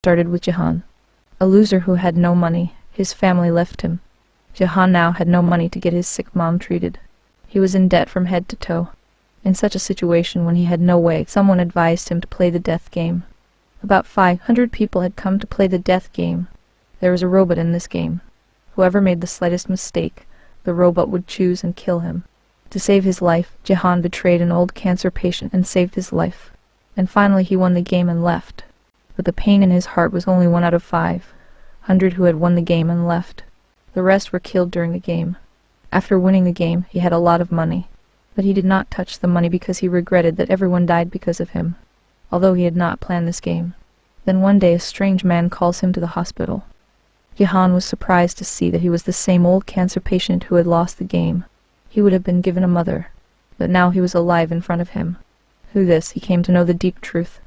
started with Jahan, a loser who had no money. His family left him. Jahan now had no money to get his sick mom treated. He was in debt from head to toe. In such a situation, when he had no way, someone advised him to play the death game. About 500 people had come to play the death game. There was a robot in this game. Whoever made the slightest mistake, the robot would choose and kill him. To save his life, Jahan betrayed an old cancer patient and saved his life. And finally he won the game and left. But the pain in his heart was only 1 out of 500 who had won the game and left. The rest were killed during the game. After winning the game, he had a lot of money. But he did not touch the money because he regretted that everyone died because of him, although he had not planned this game. Then one day a strange man calls him to the hospital. Jahan was surprised to see that he was the same old cancer patient who had lost the game. He would have been given a mother, but now he was alive in front of him. Through this, he came to know the deep truth,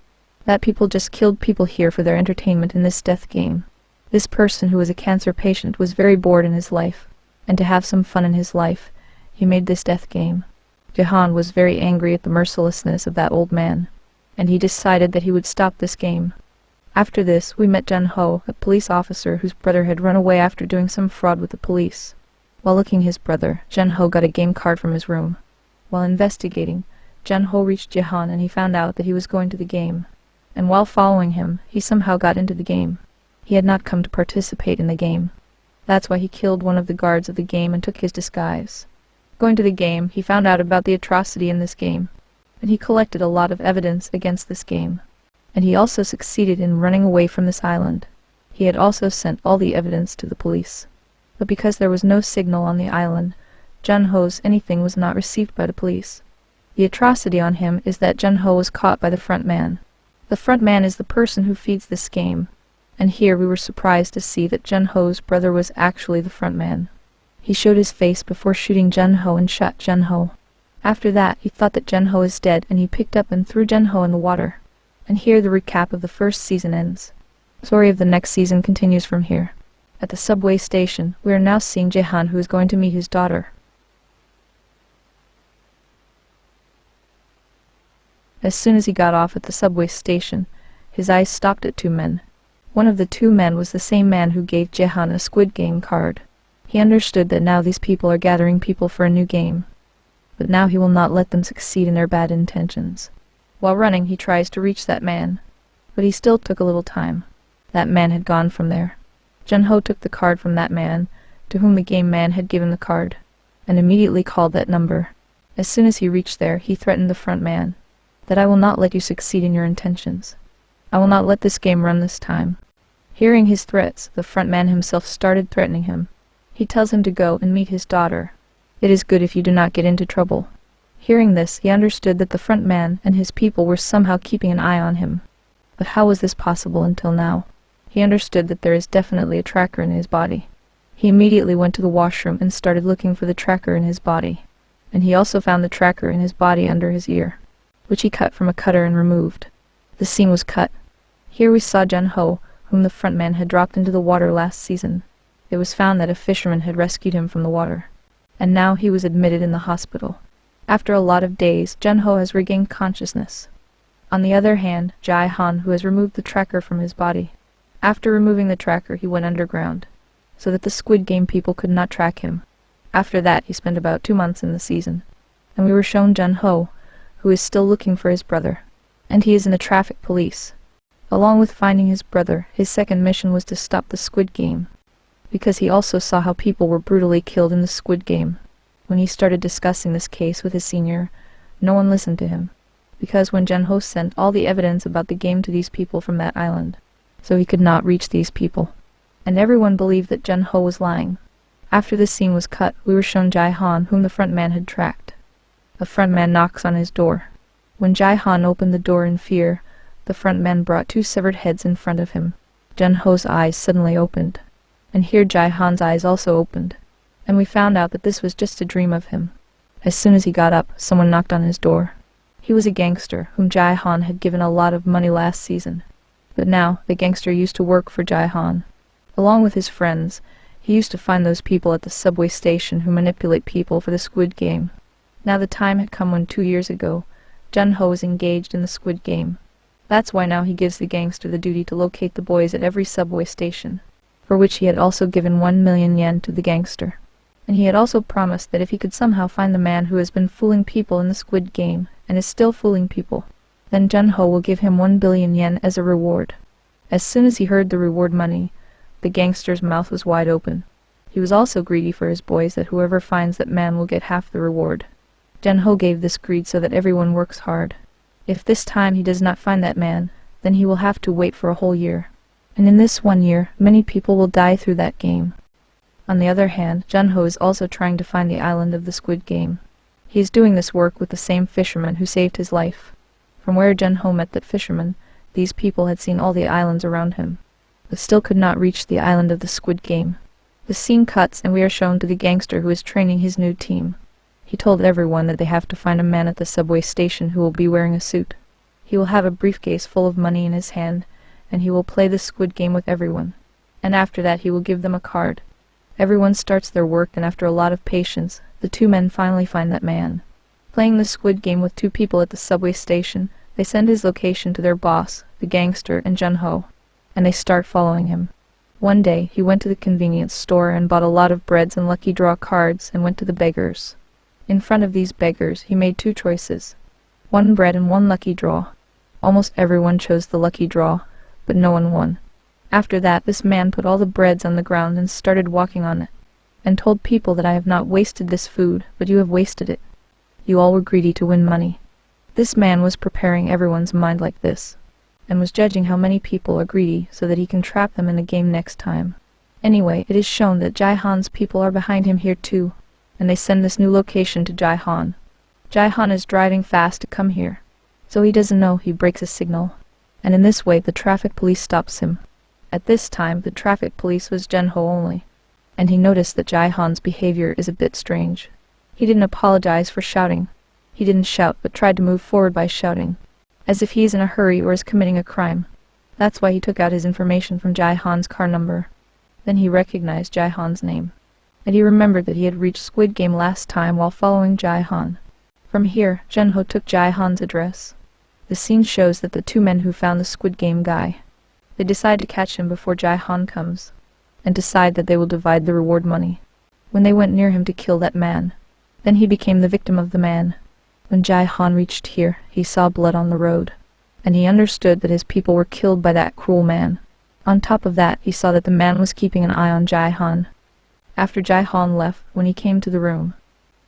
that people just killed people here for their entertainment in this death game. This person who was a cancer patient was very bored in his life, and to have some fun in his life, he made this death game. Jahan was very angry at the mercilessness of that old man, and he decided that he would stop this game. After this, we met Jun-ho, a police officer whose brother had run away after doing some fraud with the police. While looking his brother, Jun-ho got a game card from his room. While investigating, Jun-ho reached Jahan and he found out that he was going to the game. And while following him, he somehow got into the game. He had not come to participate in the game. That's why he killed one of the guards of the game and took his disguise. Going to the game, he found out about the atrocity in this game, and he collected a lot of evidence against this game. And he also succeeded in running away from this island. He had also sent all the evidence to the police. But because there was no signal on the island, Jun-ho's anything was not received by the police. The atrocity on him is that Jun-ho was caught by the front man. The front man is the person who feeds this game, and here we were surprised to see that Jun-ho's brother was actually the front man. He showed his face before shooting Jun-ho and shot Jun-ho. After that, he thought that Jun-ho is dead and he picked up and threw Jun-ho in the water. And here the recap of the first season ends. The story of the next season continues from here. At the subway station, we are now seeing Jahan, who is going to meet his daughter. As soon as he got off at the subway station, his eyes stopped at 2 men. One of the 2 men was the same man who gave Jahan a Squid Game card. He understood that now these people are gathering people for a new game. But now he will not let them succeed in their bad intentions. While running, he tries to reach that man, but he still took a little time. That man had gone from there. Jun-ho took the card from that man, to whom the game man had given the card, and immediately called that number. As soon as he reached there, he threatened the front man, that I will not let you succeed in your intentions. I will not let this game run this time. Hearing his threats, the front man himself started threatening him. He tells him to go and meet his daughter. It is good if you do not get into trouble. Hearing this, he understood that the front man and his people were somehow keeping an eye on him. But how was this possible until now? He understood that there is definitely a tracker in his body. He immediately went to the washroom and started looking for the tracker in his body. And he also found the tracker in his body under his ear, which he cut from a cutter and removed. The scene was cut. Here we saw Jun-ho, whom the front man had dropped into the water last season. It was found that a fisherman had rescued him from the water, and now he was admitted in the hospital. After a lot of days, Jun-ho has regained consciousness. On the other hand, Jahan, who has removed the tracker from his body. After removing the tracker, he went underground, so that the Squid Game people could not track him. After that, he spent about 2 months in the season, and we were shown Jun-ho, who is still looking for his brother, and he is in the traffic police. Along with finding his brother, his second mission was to stop the Squid Game, because he also saw how people were brutally killed in the Squid Game. When he started discussing this case with his senior, no one listened to him, because when Jun-ho sent all the evidence about the game to these people from that island, so he could not reach these people, and everyone believed that Jun-ho was lying. After the scene was cut, we were shown Jahan, whom the front man had tracked. The front man knocks on his door. When Jahan opened the door in fear, the front man brought 2 severed heads in front of him. Jun-ho's eyes suddenly opened, and here Jahan's eyes also opened, and we found out that this was just a dream of him. As soon as he got up, someone knocked on his door. He was a gangster, whom Jahan had given a lot of money last season. But now, the gangster used to work for Jahan. Along with his friends, he used to find those people at the subway station who manipulate people for the Squid Game. Now the time had come when 2 years ago, Jun-ho was engaged in the Squid Game. That's why now he gives the gangster the duty to locate the boys at every subway station, for which he had also given 1 million yen to the gangster. And he had also promised that if he could somehow find the man who has been fooling people in the Squid Game, and is still fooling people, then Jun-ho will give him 1 billion yen as a reward. As soon as he heard the reward money, the gangster's mouth was wide open. He was also greedy for his boys, that whoever finds that man will get half the reward. Jun-ho gave this greed so that everyone works hard. If this time he does not find that man, then he will have to wait for a whole year. And in this 1 year, many people will die through that game. On the other hand, Jun-ho is also trying to find the island of the Squid Game. He is doing this work with the same fisherman who saved his life. From where Jun-ho met that fisherman, these people had seen all the islands around him, but still could not reach the island of the Squid Game. The scene cuts and we are shown to the gangster who is training his new team. He told everyone that they have to find a man at the subway station who will be wearing a suit. He will have a briefcase full of money in his hand, and he will play the Squid Game with everyone. And after that he will give them a card. Everyone starts their work, and after a lot of patience, the two men finally find that man. Playing the Squid Game with two people at the subway station, they send his location to their boss, the gangster, and Jun-ho, and they start following him. One day, he went to the convenience store and bought a lot of breads and lucky draw cards and went to the beggars. In front of these beggars, he made two choices. 1 bread and 1 lucky draw. Almost everyone chose the lucky draw, but no one won. After that, this man put all the breads on the ground and started walking on it, and told people that I have not wasted this food, but you have wasted it. You all were greedy to win money. This man was preparing everyone's mind like this, and was judging how many people are greedy so that he can trap them in the game next time. Anyway, it is shown that Jai-han's people are behind him here too, and they send this new location to Jai-han. Jai-han is driving fast to come here, so he doesn't know. He breaks a signal, and in this way the traffic police stops him. At this time, the traffic police was Jun-ho only, and he noticed that Jai-han's behavior is a bit strange. He didn't apologize for shouting. He didn't shout, but tried to move forward by shouting, as if he is in a hurry or is committing a crime. That's why he took out his information from Jai-han's car number. Then he recognized Jai-han's name, and he remembered that he had reached Squid Game last time while following Jai-han. From here, Jun-ho took Jai-han's address. The scene shows that the two men who found the Squid Game guy, they decide to catch him before Jai-han comes, and decide that they will divide the reward money. When they went near him to kill that man, then he became the victim of the man. When Jai-han reached here, he saw blood on the road, and he understood that his people were killed by that cruel man. On top of that, he saw that the man was keeping an eye on Jai-han. After Jai-han left, when he came to the room,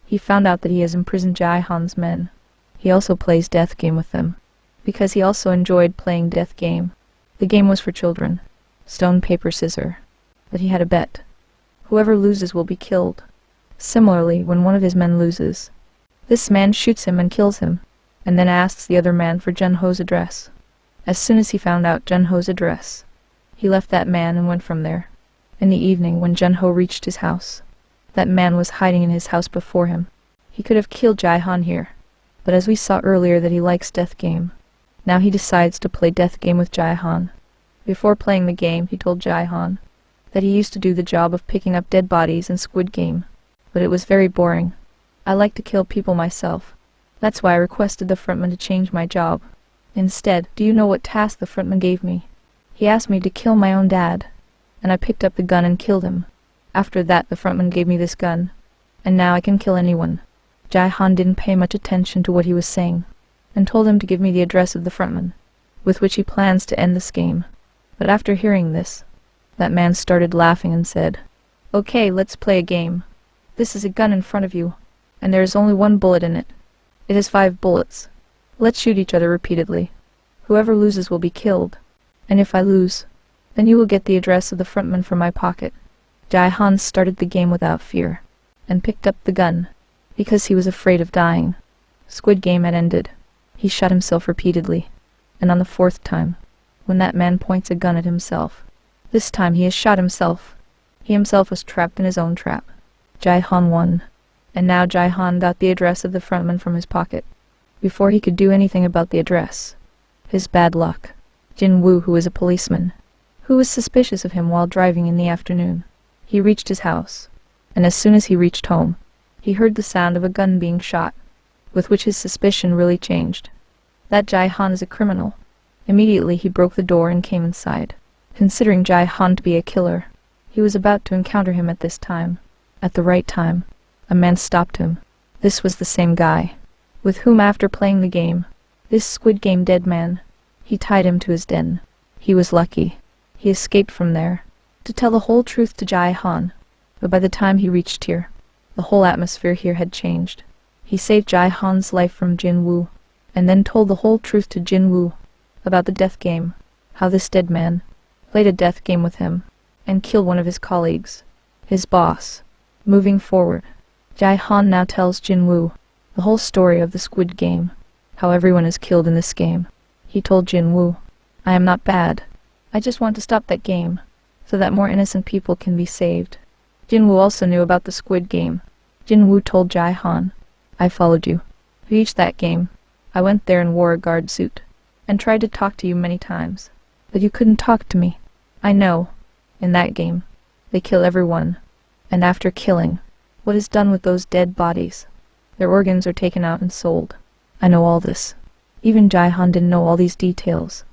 he found out that he has imprisoned Jai-han's men. He also plays death game with them, because he also enjoyed playing death game. The game was for children. Stone, paper, scissors. But he had a bet. Whoever loses will be killed. Similarly, when one of his men loses, this man shoots him and kills him, and then asks the other man for Jun-ho's address. As soon as he found out Jun-ho's address, he left that man and went from there. In the evening, when Jun-ho reached his house, that man was hiding in his house before him. He could have killed Jai-han here, but as we saw earlier that he likes death game, now he decides to play death game with Jai-han. Before playing the game, he told Jai-han that he used to do the job of picking up dead bodies in Squid Game, but it was very boring. I like to kill people myself. That's why I requested the frontman to change my job. Instead, do you know what task the frontman gave me? He asked me to kill my own dad, and I picked up the gun and killed him. After that, the frontman gave me this gun, and now I can kill anyone. Jai-han didn't pay much attention to what he was saying, and told him to give me the address of the frontman, with which he plans to end this game. But after hearing this, that man started laughing and said, "Okay, let's play a game. This is a gun in front of you, and there is only 1 bullet in it. It has 5 bullets. Let's shoot each other repeatedly. Whoever loses will be killed, and if I lose, then you will get the address of the frontman from my pocket." Jai-han started the game without fear, and picked up the gun, because he was afraid of dying. Squid Game had ended. He shot himself repeatedly, and on the 4th time, when that man points a gun at himself, this time he has shot himself. He himself was trapped in his own trap. Jai-han won, and now Jai-han got the address of the frontman from his pocket. Before he could do anything about the address, his bad luck, Jin-woo, who was a policeman, who was suspicious of him while driving in the afternoon, he reached his house, and as soon as he reached home, he heard the sound of a gun being shot, with which his suspicion really changed. That Jai-han is a criminal. Immediately he broke the door and came inside. Considering Jai Han to be a killer, he was about to encounter him at this time. At the right time, a man stopped him. This was the same guy with whom, after playing the game, this Squid Game dead man, he tied him to his den. He was lucky. He escaped from there to tell the whole truth to Jai Han. But by the time he reached here, the whole atmosphere here had changed. He saved Jai Han's life from Jin Woo, and then told the whole truth to Jin Woo about the death game, how this dead man played a death game with him and killed one of his colleagues, his boss. Moving forward, Jai Han now tells Jin Woo the whole story of the Squid Game, how everyone is killed in this game. He told Jin Woo, "I am not bad. I just want to stop that game, so that more innocent people can be saved." Jin Woo also knew about the Squid Game. Jin Woo told Jai Han, "I followed you. To reach that game, I went there and wore a guard suit, and tried to talk to you many times, but you couldn't talk to me. I know. In that game, they kill everyone, and after killing, what is done with those dead bodies? Their organs are taken out and sold. I know all this." Even Jai Han didn't know all these details.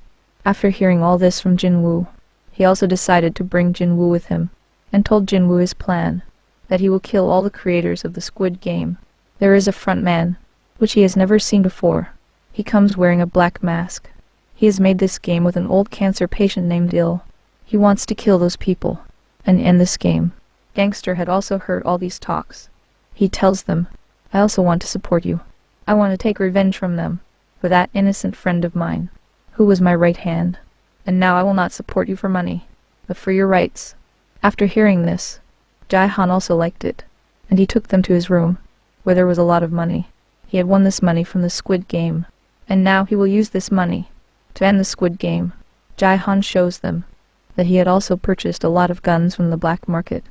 After hearing all this from Jin Woo, he also decided to bring Jin Woo with him, and told Jin Woo his plan, that he will kill all the creators of the Squid Game. There is a front man, which he has never seen before. He comes wearing a black mask. He has made this game with an old cancer patient named Il. He wants to kill those people and end this game. Gangster had also heard all these talks. He tells them, "I also want to support you. I want to take revenge from them for that innocent friend of mine, who was my right hand. And now I will not support you for money, but for your rights." After hearing this, Jai Han also liked it, and he took them to his room, where there was a lot of money. He had won this money from the Squid Game, and now he will use this money to end the Squid Game. Jai Han shows them that he had also purchased a lot of guns from the black market,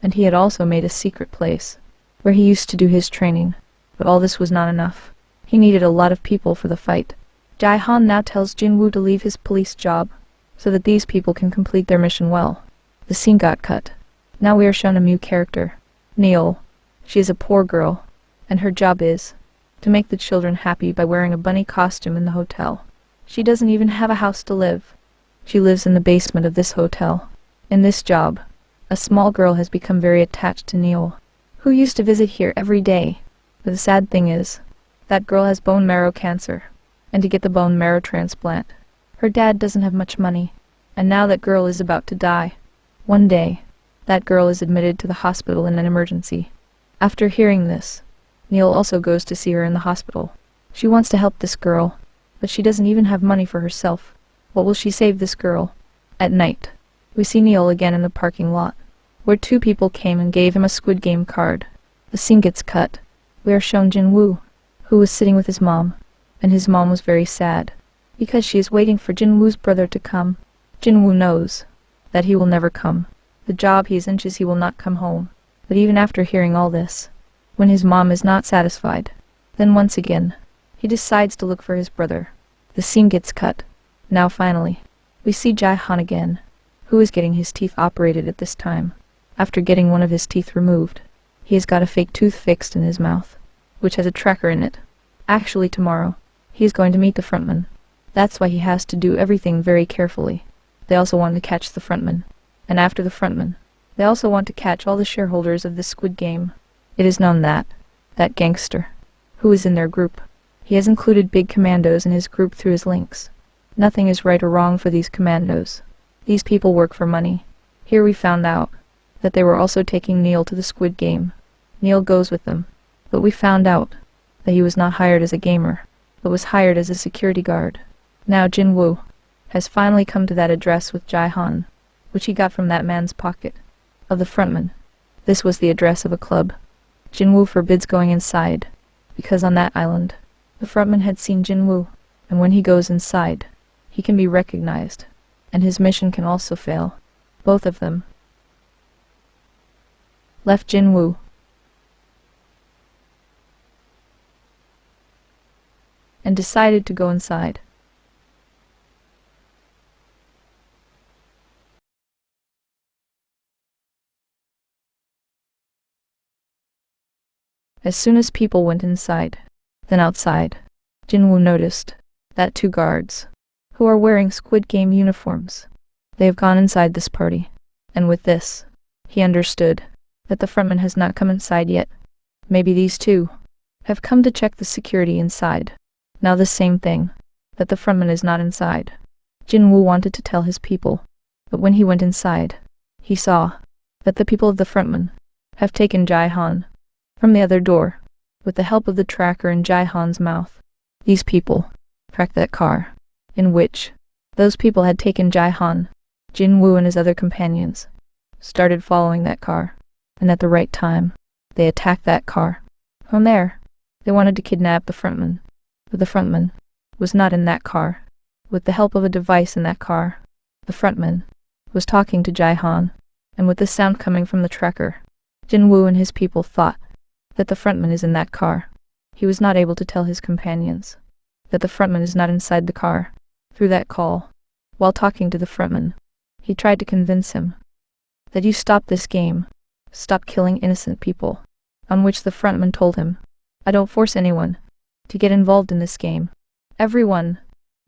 and he had also made a secret place where he used to do his training. But all this was not enough. He needed a lot of people for the fight. Jai Han now tells Jin Woo to leave his police job, so that these people can complete their mission well. The scene got cut. Now we are shown a new character, Neil. She is a poor girl, and her job is to make the children happy by wearing a bunny costume in the hotel. She doesn't even have a house to live. She lives in the basement of this hotel. In this job, a small girl has become very attached to Neil, who used to visit here every day. But the sad thing is, that girl has bone marrow cancer, and to get the bone marrow transplant, her dad doesn't have much money, and now that girl is about to die. One day, that girl is admitted to the hospital in an emergency. After hearing this, Neil also goes to see her in the hospital. She wants to help this girl, but she doesn't even have money for herself. What will she save this girl? At night, we see Neil again in the parking lot, where two people came and gave him a Squid Game card. The scene gets cut. We are shown Jin Woo, who was sitting with his mom, and his mom was very sad, because she is waiting for Jin Woo's brother to come. Jin Woo knows that he will never come. The job he is in is he will not come home. But even after hearing all this, when his mom is not satisfied, then once again, he decides to look for his brother. The scene gets cut. Now finally, we see Jai Han again, who is getting his teeth operated at this time. After getting one of his teeth removed, he has got a fake tooth fixed in his mouth, which has a tracker in it. Actually tomorrow, he is going to meet the frontman. That's why he has to do everything very carefully. They also want to catch the frontman, and after the frontman, they also want to catch all the shareholders of this Squid Game. It is known that gangster, who is in their group, he has included big commandos in his group through his links. Nothing is right or wrong for these commandos. These people work for money. Here we found out that they were also taking Neil to the Squid Game. Neil goes with them, but we found out that he was not hired as a gamer, but was hired as a security guard. Now Jin Woo has finally come to that address with Jai Han, which he got from that man's pocket, of the frontman. This was the address of a club. Jin Woo forbids going inside, because on that island, the frontman had seen Jin Woo, and when he goes inside, he can be recognized, and his mission can also fail. Both of them left Jin Woo. And decided to go inside. As soon as people went inside, then outside, Jin Woo noticed that two guards, who are wearing Squid Game uniforms. They have gone inside this party. And with this, he understood that the frontman has not come inside yet. Maybe these two have come to check the security inside. Now the same thing, that the frontman is not inside. Jinwoo wanted to tell his people, but when he went inside, he saw that the people of the frontman have taken Jai-Han from the other door, with the help of the tracker in Jai-Han's mouth. These people tracked that car, in which those people had taken Jai-Han. Jinwoo and his other companions started following that car, and at the right time, they attacked that car. From there, they wanted to kidnap the frontman, but the frontman was not in that car. With the help of a device in that car, the frontman was talking to Jai-Han, and with the sound coming from the tracker, Jinwoo and his people thought that the frontman is in that car. He was not able to tell his companions that the frontman is not inside the car. Through that call, while talking to the frontman, he tried to convince him that you stop this game, stop killing innocent people, on which the frontman told him, I don't force anyone to get involved in this game. Everyone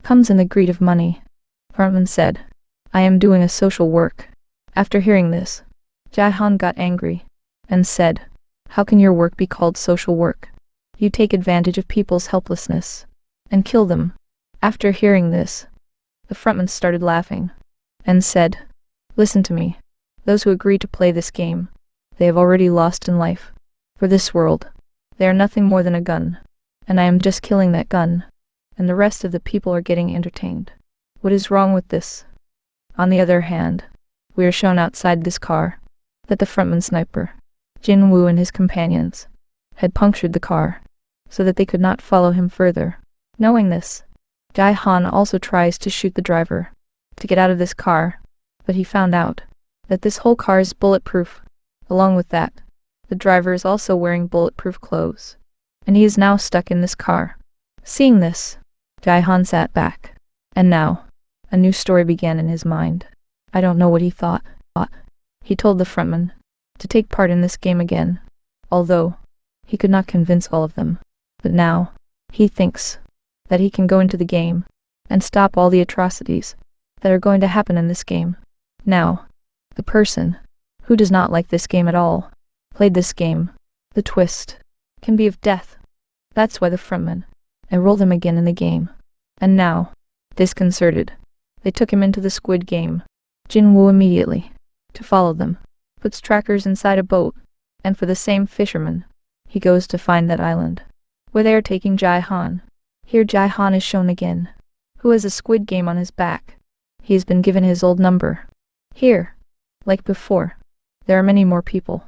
comes in the greed of money. Frontman said, I am doing a social work. After hearing this, Jai-Han got angry and said, how can your work be called social work? You take advantage of people's helplessness and kill them. After hearing this, the frontman started laughing and said, listen to me. Those who agree to play this game, they have already lost in life. For this world, they are nothing more than a gun, and I am just killing that gun, and the rest of the people are getting entertained. What is wrong with this? On the other hand, we are shown outside this car that the frontman sniper, Jinwoo and his companions, had punctured the car so that they could not follow him further. Knowing this, Jai-Han also tries to shoot the driver to get out of this car, but he found out that this whole car is bulletproof. Along with that, the driver is also wearing bulletproof clothes, and he is now stuck in this car. Seeing this, Jai-Han sat back, and now, a new story began in his mind. I don't know what he thought. He told the frontman to take part in this game again, although he could not convince all of them. But now, he thinks that he can go into the game and stop all the atrocities that are going to happen in this game. Now, the person who does not like this game at all played this game. The twist can be of death. That's why the frontman enrolled him again in the game. And now, disconcerted, they took him into the Squid Game. Jinwoo immediately, to follow them, puts trackers inside a boat, and for the same fisherman, he goes to find that island, where they are taking Jai-Han. Here Jai-Han is shown again, who has a Squid Game on his back. He has been given his old number. Here, like before, there are many more people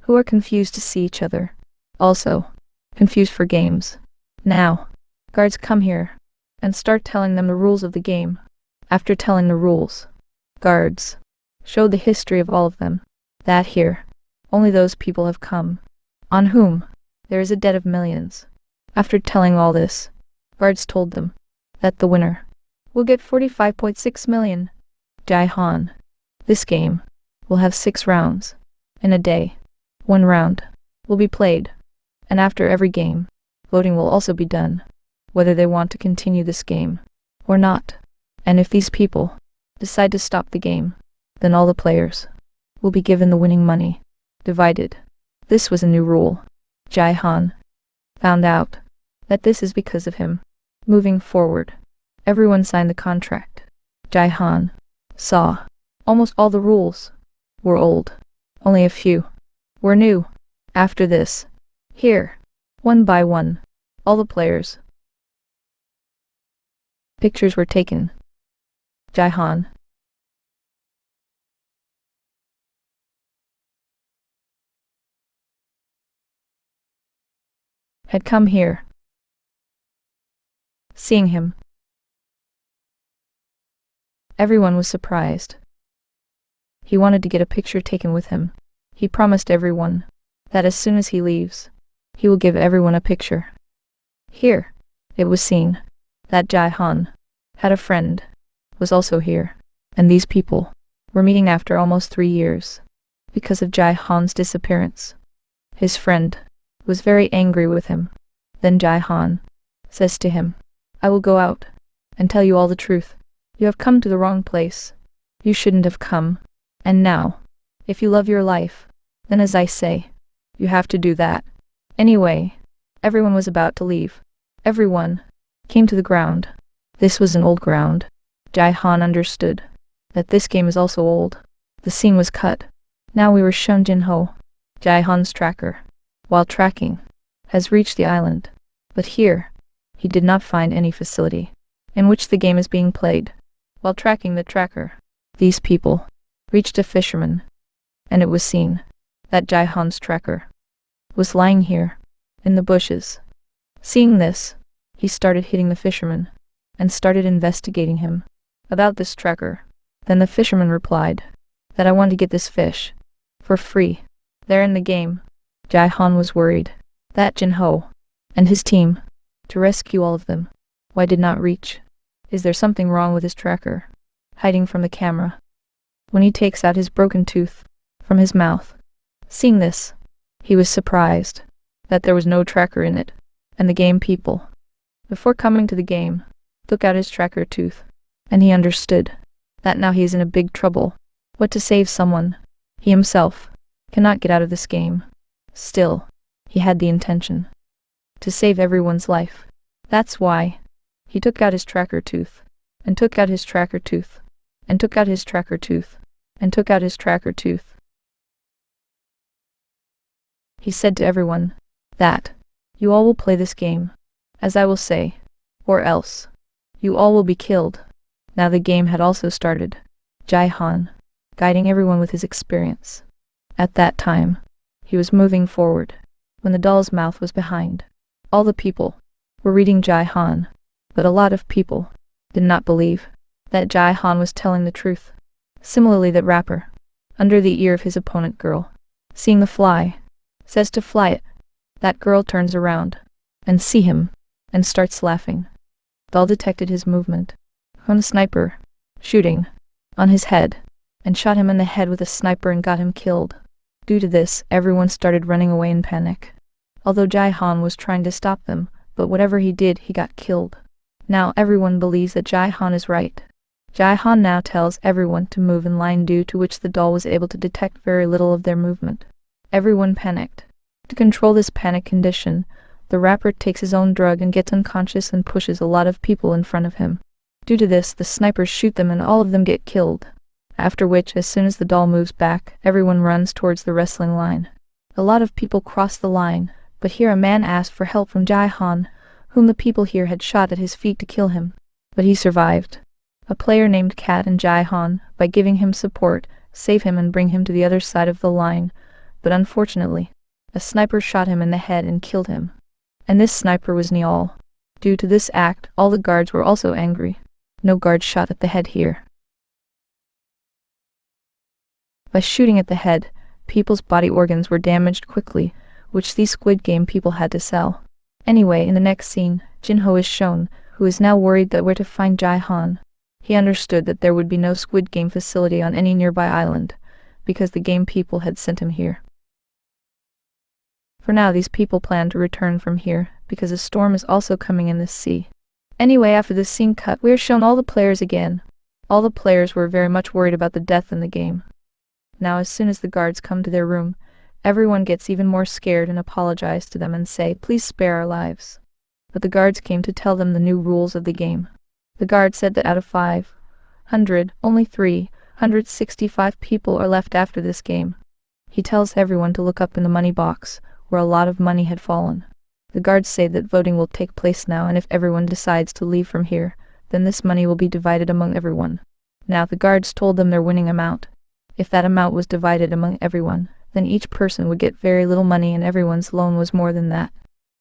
who are confused to see each other, also confused for games. Now, guards come here and start telling them the rules of the game. After telling the rules, guards show the history of all of them, that here, only those people have come, on whom there is a debt of millions. After telling all this, guards told them that the winner will get 45.6 million. Jai-Han. This game will have 6 rounds. In a day, 1 round will be played, and after every game, voting will also be done, whether they want to continue this game or not. And if these people decide to stop the game, then all the players will be given the winning money, divided. This was a new rule. Jai-Han found out that this is because of him. Moving forward, everyone signed the contract. Jai-Han saw almost all the rules were old. Only a few were new. After this, here, one by one, all the players' pictures were taken. Jai-Han had come here. Seeing him, everyone was surprised. He wanted to get a picture taken with him. He promised everyone that as soon as he leaves, he will give everyone a picture. Here, it was seen that Jai-Han had a friend, was also here, and these people were meeting after almost 3 years. Because of Jai-Han's disappearance, his friend was very angry with him. Then Jai-Han says to him, I will go out and tell you all the truth. You have come to the wrong place. You shouldn't have come. And now, if you love your life, then as I say, you have to do that. Anyway, everyone was about to leave. Everyone came to the ground. This was an old ground. Jai-Han understood that this game is also old. The scene was cut. Now we were shown Jin-ho, Jai-Han's tracker, while tracking, has reached the island. But here, he did not find any facility in which the game is being played. While tracking the tracker, these people reached a fisherman, and it was seen that Jai-Han's tracker was lying here, in the bushes. Seeing this, he started hitting the fisherman, and started investigating him about this tracker. Then the fisherman replied that I want to get this fish for free. There in the game, Jai-Han was worried that Jin-ho and his team, to rescue all of them, why did not reach? Is there something wrong with his tracker? Hiding from the camera, when he takes out his broken tooth from his mouth. Seeing this, he was surprised that there was no tracker in it, and the game people, before coming to the game, took out his tracker tooth, and he understood that now he is in a big trouble. What to save someone? He himself cannot get out of this game. Still, he had the intention to save everyone's life. That's why he took out his tracker tooth, and took out his tracker tooth, and took out his tracker tooth, and took out his tracker tooth. He said to everyone that you all will play this game, as I will say, or else you all will be killed. Now the game had also started. Jai-Han, guiding everyone with his experience. At that time, he was moving forward, when the doll's mouth was behind. All the people were reading Jai-Han, but a lot of people did not believe that Jai-Han was telling the truth. Similarly, that rapper, under the ear of his opponent girl, seeing the fly, says to fly it. That girl turns around, and see him, and starts laughing. Doll detected his movement. From the sniper, shooting, on his head, and shot him in the head with a sniper and got him killed. Due to this, everyone started running away in panic. Although Jai-Han was trying to stop them, but whatever he did, he got killed. Now everyone believes that Jai-Han is right. Jai-Han now tells everyone to move in line, due to which the doll was able to detect very little of their movement. Everyone panicked. To control this panic condition, the rapper takes his own drug and gets unconscious and pushes a lot of people in front of him. Due to this, the snipers shoot them and all of them get killed. After which, as soon as the doll moves back, everyone runs towards the wrestling line. A lot of people cross the line, but here a man asked for help from Jai-Han, whom the people here had shot at his feet to kill him. But he survived. A player named Kat and Jai-Han, by giving him support, save him and bring him to the other side of the line. But unfortunately, a sniper shot him in the head and killed him. And this sniper was Neol. Due to this act, all the guards were also angry. No guard shot at the head here. By shooting at the head, people's body organs were damaged quickly, which these Squid Game people had to sell. Anyway, in the next scene, Jin-ho is shown, who is now worried that where to find Jai-Han. He understood that there would be no Squid Game facility on any nearby island, because the game people had sent him here. For now, these people plan to return from here, because a storm is also coming in this sea. Anyway, after this scene cut, we are shown all the players again. All the players were very much worried about the death in the game. Now, as soon as the guards come to their room, everyone gets even more scared and apologize to them and say, please spare our lives. But the guards came to tell them the new rules of the game. The guard said that out of 500, only 365 people are left after this game. He tells everyone to look up in the money box, where a lot of money had fallen. The guards say that voting will take place now, and if everyone decides to leave from here, then this money will be divided among everyone. Now the guards told them their winning amount. If that amount was divided among everyone, then each person would get very little money and everyone's loan was more than that.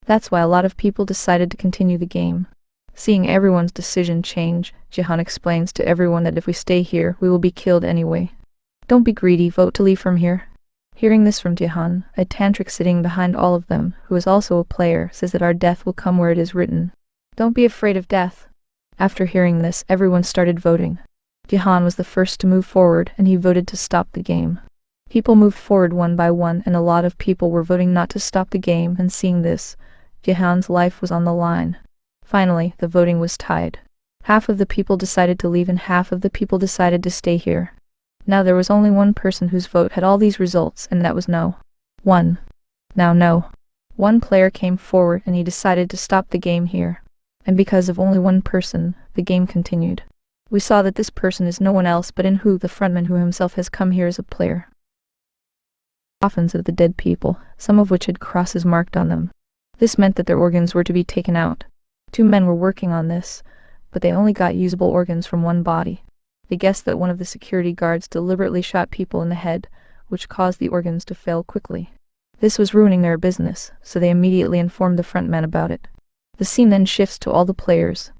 That's why a lot of people decided to continue the game. Seeing everyone's decision change, Jihan explains to everyone that if we stay here, we will be killed anyway. Don't be greedy, vote to leave from here. Hearing this from Jihan, a tantric sitting behind all of them, who is also a player, says that our death will come where it is written. Don't be afraid of death. After hearing this, everyone started voting. Jihan was the first to move forward, and he voted to stop the game. People moved forward one by one, and a lot of people were voting not to stop the game, and seeing this, Jihan's life was on the line. Finally, the voting was tied. Half of the people decided to leave and half of the people decided to stay here. Now there was only one person whose vote had all these results, and that was no. One. Now no. One player came forward and he decided to stop the game here. And because of only one person, the game continued. We saw that this person is no one else but Inhu, the frontman who himself has come here as a player. Coffins of the dead people, some of which had crosses marked on them. This meant that their organs were to be taken out. 2 men were working on this, but they only got usable organs from one body. They guessed that one of the security guards deliberately shot people in the head, which caused the organs to fail quickly. This was ruining their business, so they immediately informed the frontman about it. The scene then shifts to all the players.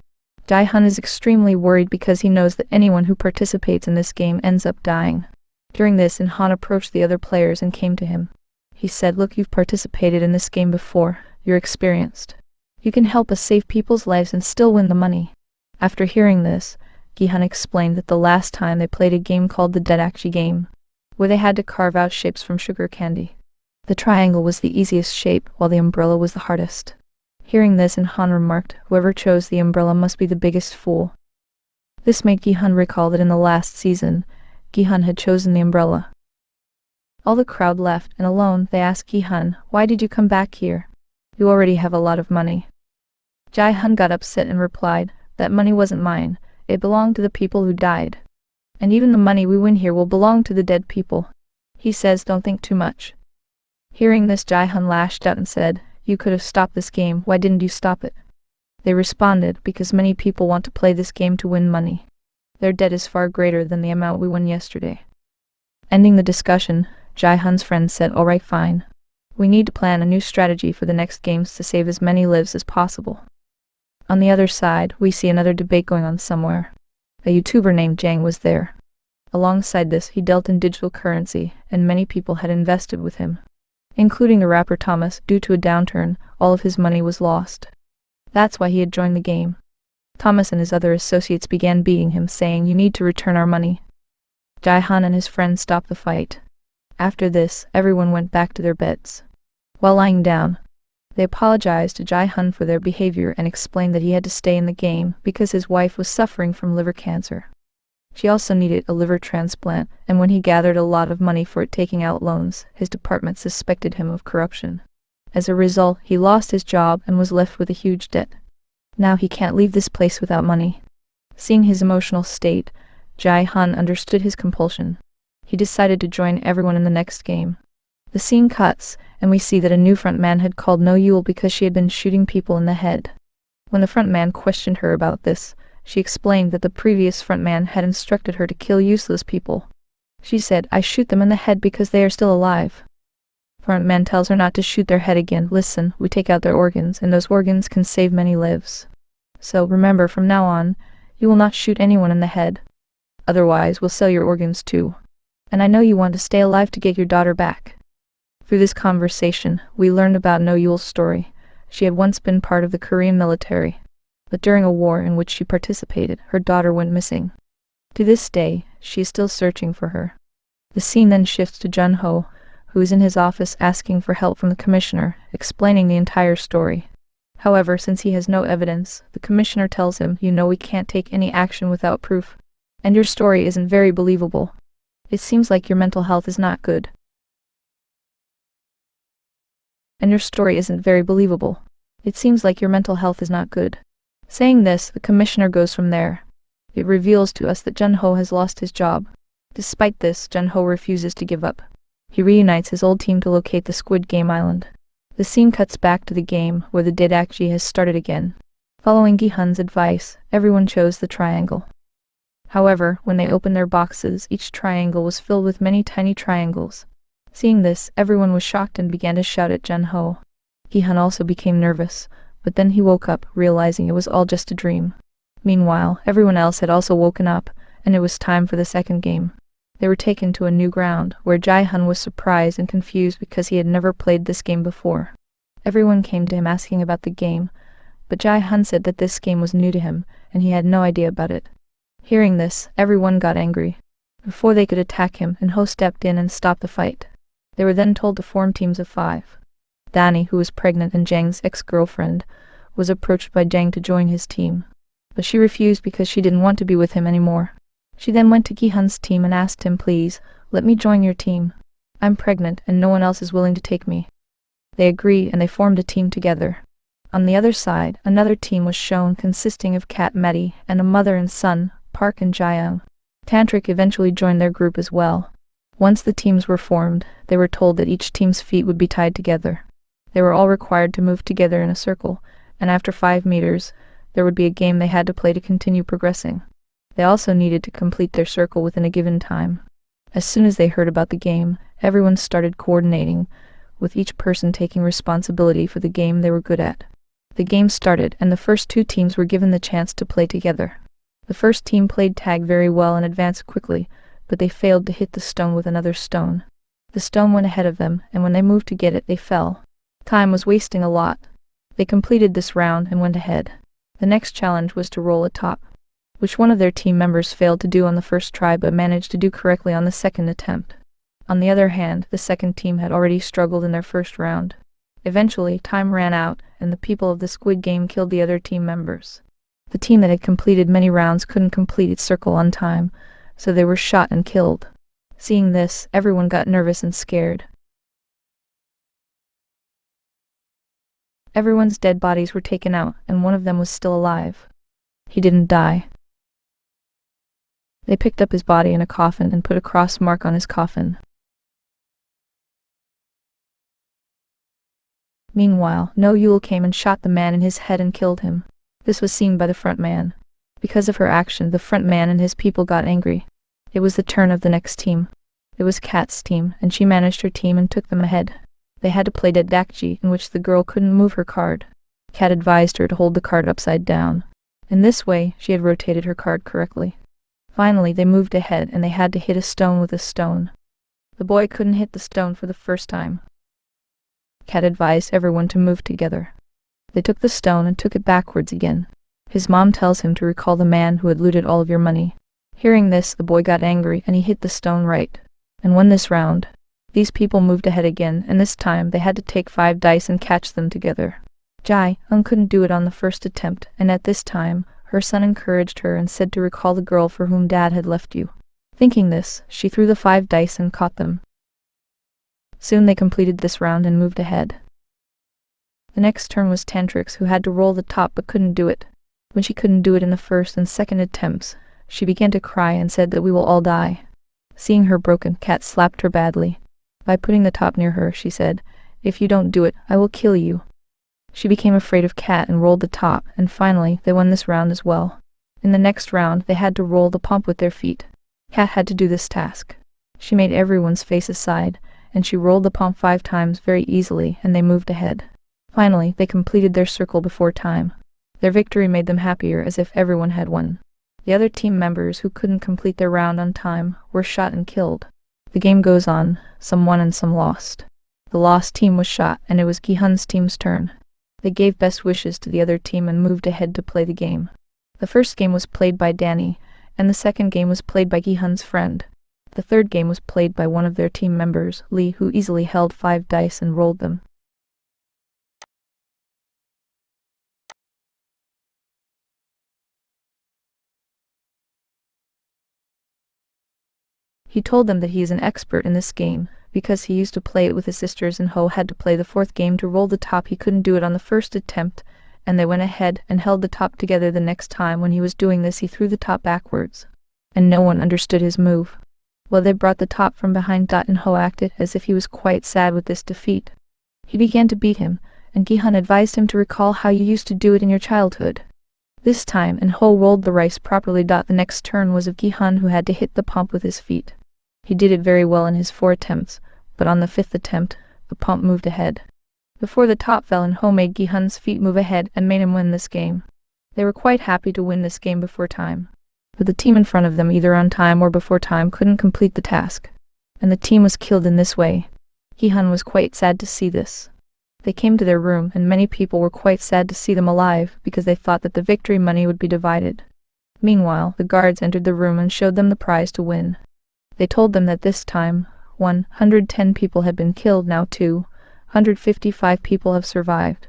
Jae-hun is extremely worried because he knows that anyone who participates in this game ends up dying. During this, In-han approached the other players and came to him. He said, "Look, you've participated in this game before. You're experienced. You can help us save people's lives and still win the money." After hearing this, Gi-hun explained that the last time they played a game called the Dedachi game, where they had to carve out shapes from sugar candy. The triangle was the easiest shape, while the umbrella was the hardest. Hearing this, In-han remarked, "Whoever chose the umbrella must be the biggest fool." This made Gi-hun recall that in the last season, Gi-hun had chosen the umbrella. All the crowd left, and alone, they asked Gi-hun, "Why did you come back here? You already have a lot of money." Jae-hun got upset and replied, "That money wasn't mine. It belonged to the people who died. And even the money we win here will belong to the dead people." He says, "Don't think too much." Hearing this, Jae-hun lashed out and said, "You could have stopped this game. Why didn't you stop it?" They responded, "Because many people want to play this game to win money. Their debt is far greater than the amount we won yesterday." Ending the discussion, Jae-hun's friend said, "All right, fine. We need to plan a new strategy for the next games to save as many lives as possible." On the other side, we see another debate going on somewhere. A YouTuber named Jang was there. Alongside this, he dealt in digital currency, and many people had invested with him. Including the rapper Thomas. Due to a downturn, all of his money was lost. That's why he had joined the game. Thomas and his other associates began beating him, saying, "You need to return our money." Jae-hun and his friends stopped the fight. After this, everyone went back to their beds. While lying down, they apologized to Jae-hun for their behavior and explained that he had to stay in the game because his wife was suffering from liver cancer. She also needed a liver transplant, and when he gathered a lot of money for it taking out loans, his department suspected him of corruption. As a result, he lost his job and was left with a huge debt. Now he can't leave this place without money. Seeing his emotional state, Jae-hun understood his compulsion. He decided to join everyone in the next game. The scene cuts, and we see that a new front man had called No Yule because she had been shooting people in the head. When the front man questioned her about this, she explained that the previous front man had instructed her to kill useless people. She said, "I shoot them in the head because they are still alive." Front man tells her not to shoot their head again. "Listen, we take out their organs, and those organs can save many lives. So remember, from now on, you will not shoot anyone in the head. Otherwise, we'll sell your organs too. And I know you want to stay alive to get your daughter back." Through this conversation, we learned about No Yule's story. She had once been part of the Korean military, but during a war in which she participated, her daughter went missing. To this day, she is still searching for her. The scene then shifts to Jun-ho, who is in his office asking for help from the commissioner, explaining the entire story. However, since he has no evidence, the commissioner tells him, "You know we can't take any action without proof. And your story isn't very believable. It seems like your mental health is not good. And your story isn't very believable. It seems like your mental health is not good." Saying this, the commissioner goes from there. It reveals to us that Jun-ho has lost his job. Despite this, Jun-ho refuses to give up. He reunites his old team to locate the Squid Game island. The scene cuts back to the game, where the Dedachi has started again. Following Gi-hun's advice, everyone chose the triangle. However, when they opened their boxes, each triangle was filled with many tiny triangles. Seeing this, everyone was shocked and began to shout at Jun-ho. Gi-hun also became nervous, but then he woke up, realizing it was all just a dream. Meanwhile, everyone else had also woken up, and it was time for the second game. They were taken to a new ground, where Jae-hun was surprised and confused because he had never played this game before. Everyone came to him asking about the game, but Jae-hun said that this game was new to him, and he had no idea about it. Hearing this, everyone got angry. Before they could attack him, In-ho stepped in and stopped the fight. They were then told to form teams of 5. Danny, who was pregnant and Jang's ex-girlfriend, was approached by Jang to join his team. but she refused because she didn't want to be with him anymore. She then went to Gi-hun's team and asked him, "Please, let me join your team. I'm pregnant and no one else is willing to take me." They agreed and they formed a team together. On the other side, another team was shown consisting of Kat Mehdi and a mother and son, Park and Jaeyoung. Tantric eventually joined their group as well. Once the teams were formed, they were told that each team's feet would be tied together. They were all required to move together in a circle, and after 5 meters, there would be a game they had to play to continue progressing. They also needed to complete their circle within a given time. As soon as they heard about the game, everyone started coordinating, with each person taking responsibility for the game they were good at. The game started, and the first 2 teams were given the chance to play together. The first team played tag very well and advanced quickly, but they failed to hit the stone with another stone. The stone went ahead of them, and when they moved to get it, they fell. Time was wasting a lot. They completed this round and went ahead. The next challenge was to roll a top, which one of their team members failed to do on the first try but managed to do correctly on the second attempt. On the other hand, the second team had already struggled in their first round. Eventually, time ran out, and the people of the Squid Game killed the other team members. The team that had completed many rounds couldn't complete its circle on time, so they were shot and killed. Seeing this, everyone got nervous and scared. Everyone's dead bodies were taken out, and one of them was still alive. He didn't die. They picked up his body in a coffin and put a cross mark on his coffin. Meanwhile, No Yule came and shot the man in his head and killed him. This was seen by the front man. Because of her action, the front man and his people got angry. It was the turn of the next team. It was Kat's team, and she managed her team and took them ahead. They had to play Dedakji, in which the girl couldn't move her card. Kat advised her to hold the card upside down. In this way, she had rotated her card correctly. Finally, they moved ahead, and they had to hit a stone with a stone. The boy couldn't hit the stone for the first time. Kat advised everyone to move together. They took the stone and took it backwards again. His mom tells him to recall the man who had looted all of your money. Hearing this, the boy got angry and he hit the stone right, and won this round. These people moved ahead again, and this time they had to take 5 dice and catch them together. Jae-young couldn't do it on the first attempt, and at this time, her son encouraged her and said to recall the girl for whom dad had left you. Thinking this, she threw the 5 dice and caught them. Soon they completed this round and moved ahead. The next turn was Tantrix, who had to roll the top but couldn't do it. When she couldn't do it in the first and second attempts, she began to cry and said that we will all die. Seeing her broken, Kat slapped her badly. By putting the top near her, she said, "If you don't do it, I will kill you." She became afraid of Kat and rolled the top, and finally, they won this round as well. In the next round, they had to roll the pump with their feet. Kat had to do this task. She made everyone's face aside, and she rolled the pump 5 times very easily, and they moved ahead. Finally, they completed their circle before time. Their victory made them happier, as if everyone had won. The other team members who couldn't complete their round on time were shot and killed. The game goes on, some won and some lost. The lost team was shot, and it was Gi-hun's team's turn. They gave best wishes to the other team and moved ahead to play the game. The first game was played by Danny, and the second game was played by Gi-hun's friend. The third game was played by one of their team members, Lee, who easily held 5 dice and rolled them. He told them that he is an expert in this game, because he used to play it with his sisters, and Ho had to play the 4th game to roll the top. He couldn't do it on the first attempt, and they went ahead and held the top together. The next time when he was doing this, he threw the top backwards, and no one understood his move. Well, they brought the top from behind. And Ho acted as if he was quite sad with this defeat. He began to beat him, and Gi-hun advised him to recall how you used to do it in your childhood. This time, and Ho rolled the rice properly. The next turn was of Gi-hun, who had to hit the pump with his feet. He did it very well in his 4 attempts, but on the 5th attempt, the pump moved ahead. Before the top fell, and Ho made Gi-hun's feet move ahead and made him win this game. They were quite happy to win this game before time. But the team in front of them, either on time or before time, couldn't complete the task, and the team was killed in this way. Gi-hun was quite sad to see this. They came to their room, and many people were quite sad to see them alive, because they thought that the victory money would be divided. Meanwhile, the guards entered the room and showed them the prize to win. They told them that this time, 110 people had been killed, now 255 people have survived.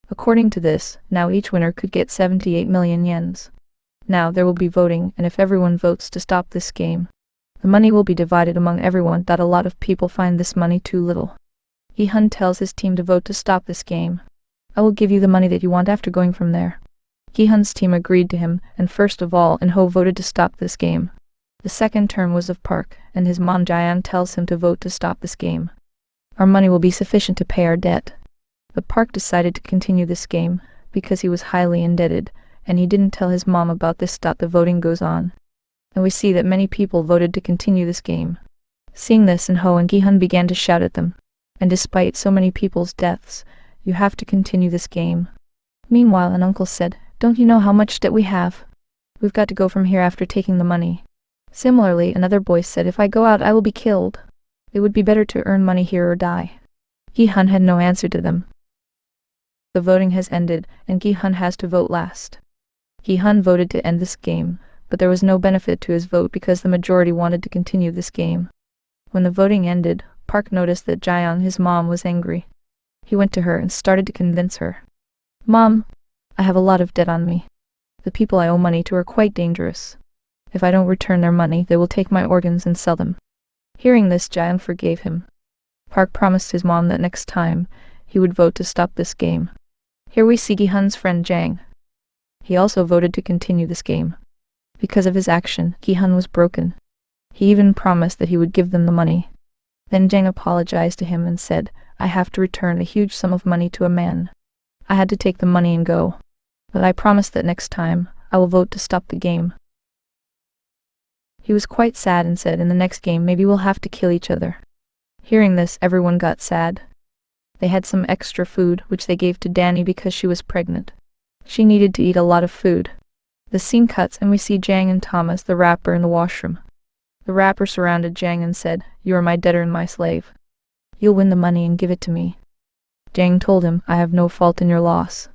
According to this, now each winner could get 78 million yens. Now there will be voting, and if everyone votes to stop this game, the money will be divided among everyone. A lot of people find this money too little. Gi-hun tells his team to vote to stop this game. I will give you the money that you want after going from there. Gi-hun's team agreed to him, and first of all In-ho voted to stop this game. The second turn was of Park, and his mom Jaeon tells him to vote to stop this game. Our money will be sufficient to pay our debt. But Park decided to continue this game, because he was highly indebted, and he didn't tell his mom about this. The voting goes on, and we see that many people voted to continue this game. Seeing this, In-ho and Gi-hun began to shout at them. And despite so many people's deaths, you have to continue this game. Meanwhile, an uncle said, don't you know how much debt we have? We've got to go from here after taking the money. Similarly, another boy said, if I go out I will be killed. It would be better to earn money here or die. Gi-hun had no answer to them. The voting has ended, and Gi-hun has to vote last. Gi-hun voted to end this game, but there was no benefit to his vote because the majority wanted to continue this game. When the voting ended, Park noticed that Jaeon, his mom, was angry. He went to her and started to convince her. Mom, I have a lot of debt on me. The people I owe money to are quite dangerous. If I don't return their money, they will take my organs and sell them. Hearing this, Jaeon forgave him. Park promised his mom that next time, he would vote to stop this game. Here we see Gi-hun's friend Jang. He also voted to continue this game. Because of his action, Gi-hun was broken. He even promised that he would give them the money. Then Jang apologized to him and said, I have to return a huge sum of money to a man. I had to take the money and go. But I promised that next time, I will vote to stop the game. He was quite sad and said, in the next game maybe we'll have to kill each other. Hearing this, everyone got sad. They had some extra food, which they gave to Danny because she was pregnant. She needed to eat a lot of food. The scene cuts and we see Jang and Thomas, the rapper, in the washroom. The rapper surrounded Jang and said, you are my debtor and my slave. You'll win the money and give it to me. Jang told him, I have no fault in your loss.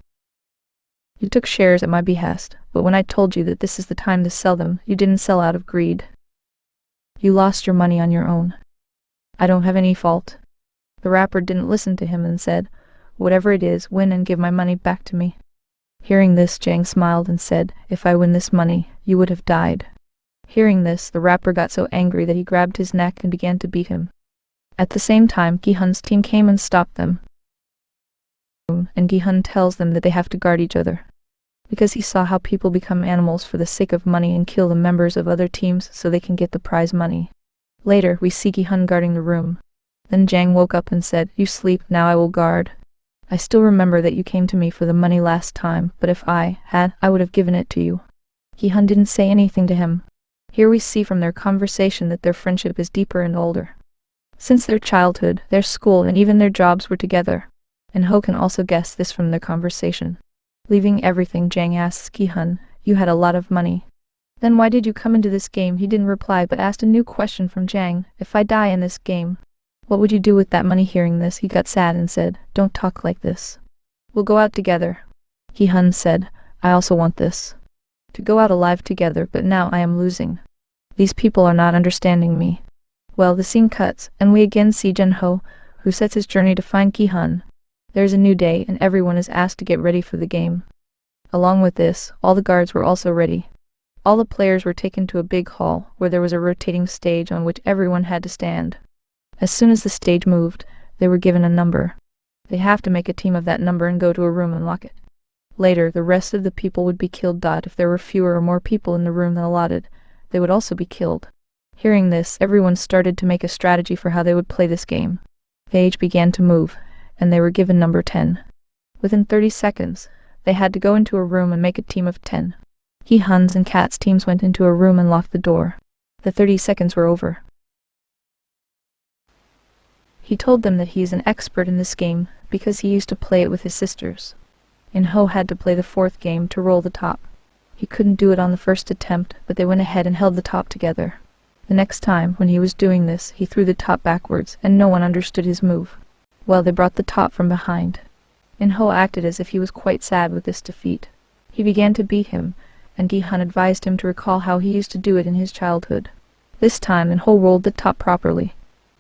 You took shares at my behest, but when I told you that this is the time to sell them, you didn't sell out of greed. You lost your money on your own. I don't have any fault. The rapper didn't listen to him and said, whatever it is, win and give my money back to me. Hearing this, Jang smiled and said, if I win this money, you would have died. Hearing this, the rapper got so angry that he grabbed his neck and began to beat him. At the same time, Gi-hun's team came and stopped them. And Gi-hun tells them that they have to guard each other. Because he saw how people become animals for the sake of money and kill the members of other teams so they can get the prize money. Later, we see Gi-hun guarding the room. Then Jang woke up and said, you sleep, now I will guard. I still remember that you came to me for the money last time, but if I would have given it to you. Gi-hun didn't say anything to him. Here we see from their conversation that their friendship is deeper and older. Since their childhood, their school and even their jobs were together. And Ho can also guess this from their conversation. Leaving everything, Jang asks Gi-hun, you had a lot of money. Then why did you come into this game? He didn't reply but asked a new question from Jang, if I die in this game, what would you do with that money? Hearing this, he got sad and said, don't talk like this. We'll go out together. Gi-hun said, I also want this. To go out alive together, but now I am losing. These people are not understanding me. Well, the scene cuts, and we again see Jin-ho, who sets his journey to find Gi-hun. There's a new day, and everyone is asked to get ready for the game. Along with this, all the guards were also ready. All the players were taken to a big hall, where there was a rotating stage on which everyone had to stand. As soon as the stage moved, they were given a number. They have to make a team of that number and go to a room and lock it. Later, the rest of the people would be killed. If there were fewer or more people in the room than allotted, they would also be killed. Hearing this, everyone started to make a strategy for how they would play this game. They each began to move, and they were given number 10. Within 30 seconds, they had to go into a room and make a team of 10. Gi-hun's and Kat's teams went into a room and locked the door. The 30 seconds were over. He told them that he is an expert in this game because he used to play it with his sisters. In-ho had to play the fourth game to roll the top. He couldn't do it on the first attempt, but they went ahead and held the top together. The next time, when he was doing this, he threw the top backwards, and no one understood his move. Well, they brought the top from behind. In-ho acted as if he was quite sad with this defeat. He began to beat him, and Gi-hun advised him to recall how he used to do it in his childhood. This time, In-ho rolled the top properly.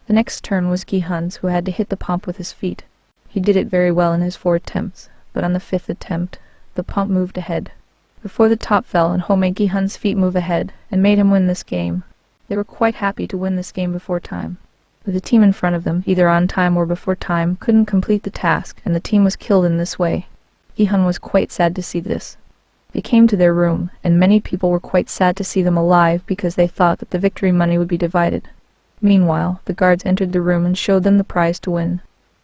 The next turn was Gi-hun's, who had to hit the pump with his feet. He did it very well in his 4 attempts, but on the 5th attempt, the pump moved ahead. Before the top fell and Ho made Gi-hun's feet move ahead, and made him win this game. They were quite happy to win this game before time. But the team in front of them, either on time or before time, couldn't complete the task, and the team was killed in this way. Gi-hun was quite sad to see this. They came to their room, and many people were quite sad to see them alive because they thought that the victory money would be divided. Meanwhile, the guards entered the room and showed them the prize to win.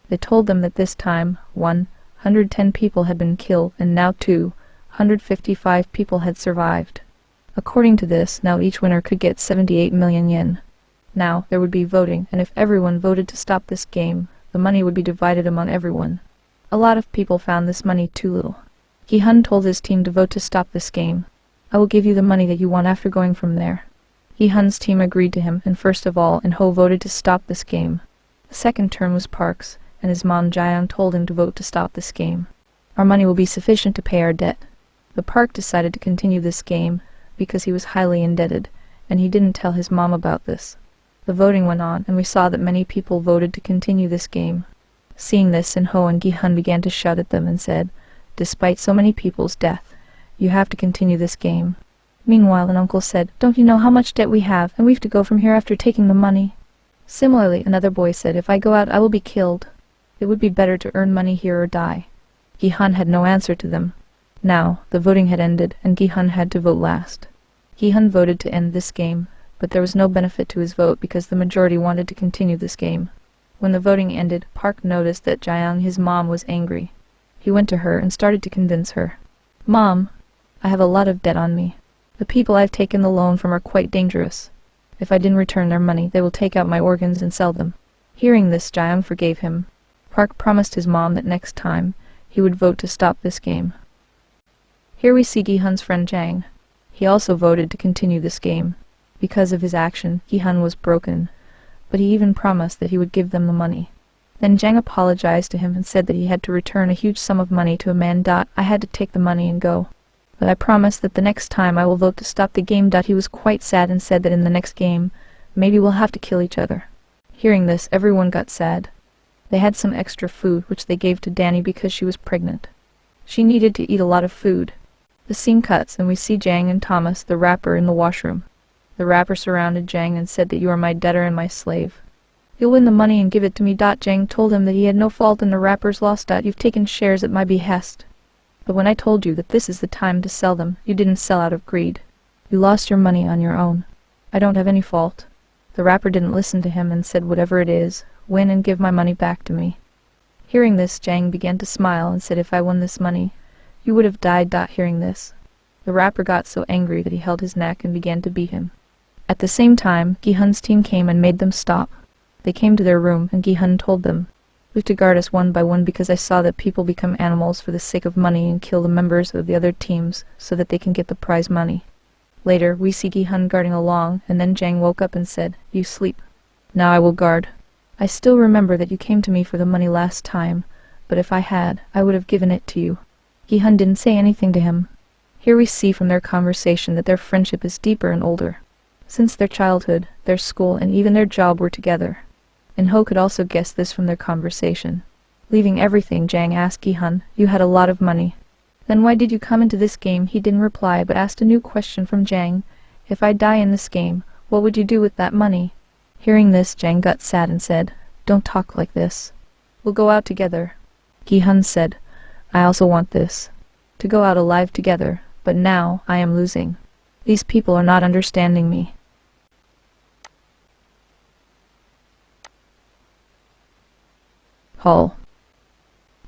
They told them that this time, 110 people had been killed, and now 255 people had survived. According to this, now each winner could get 78 million yen. Now, there would be voting, and if everyone voted to stop this game, the money would be divided among everyone. A lot of people found this money too little. Gi-hun told his team to vote to stop this game. I will give you the money that you want after going from there. Gi-hun's team agreed to him, and first of all, Ho voted to stop this game. The second turn was Park's, and his mom Jaeyoung told him to vote to stop this game. Our money will be sufficient to pay our debt. But Park decided to continue this game because he was highly indebted, and he didn't tell his mom about this. The voting went on, and we saw that many people voted to continue this game. Seeing this, Ho and Gi-hun began to shout at them and said, "Despite so many people's death, you have to continue this game." Meanwhile, an uncle said, "Don't you know how much debt we have, and we have to go from here after taking the money?" Similarly, another boy said, "If I go out, I will be killed. It would be better to earn money here or die." Gi-hun had no answer to them. Now, the voting had ended, and Gi-hun had to vote last. Gi-hun voted to end this game, but there was no benefit to his vote because the majority wanted to continue this game. When the voting ended, Park noticed that Jaeyoung, his mom, was angry. He went to her and started to convince her. "Mom, I have a lot of debt on me. The people I've taken the loan from are quite dangerous. If I didn't return their money, they will take out my organs and sell them." Hearing this, Jaeyoung forgave him. Park promised his mom that next time, he would vote to stop this game. Here we see Gi-hun's friend Jang. He also voted to continue this game. Because of his action, Gi-hun was broken, but he even promised that he would give them the money. Then Jang apologized to him and said that he had to return a huge sum of money to a man. "I had to take the money and go. But I promise that the next time I will vote to stop the game." He was quite sad and said that in the next game, maybe we'll have to kill each other. Hearing this, everyone got sad. They had some extra food which they gave to Danny because she was pregnant. She needed to eat a lot of food. The scene cuts and we see Jang and Thomas, the rapper, in the washroom. The rapper surrounded Jang and said that "You are my debtor and my slave. You'll win the money and give it to me." Jang told him that he had no fault in the rapper's loss. "You've taken shares at my behest. But when I told you that this is the time to sell them, you didn't sell out of greed. You lost your money on your own. I don't have any fault." The rapper didn't listen to him and said, "Whatever it is, win and give my money back to me." Hearing this, Jang began to smile and said, "If I won this money, you would have died." Hearing this, the rapper got so angry that he held his neck and began to beat him. At the same time, Gi-hun's team came and made them stop. They came to their room, and Gi-hun told them, "We have to guard us one by one because I saw that people become animals for the sake of money and kill the members of the other teams so that they can get the prize money." Later, we see Gi-hun guarding along, and then Jang woke up and said, "You sleep. Now I will guard. I still remember that you came to me for the money last time, but if I had, I would have given it to you." Gi-hun didn't say anything to him. Here we see from their conversation that their friendship is deeper and older. Since their childhood, their school, and even their job were together. And Ho could also guess this from their conversation. Leaving everything, Jang asked Gi-hun, "You had a lot of money. Then why did you come into this game?" He didn't reply but asked a new question from Jang. "If I die in this game, what would you do with that money?" Hearing this, Jang got sad and said, "Don't talk like this. We'll go out together." Gi-hun said, "I also want this. To go out alive together, but now I am losing. These people are not understanding me." Hall.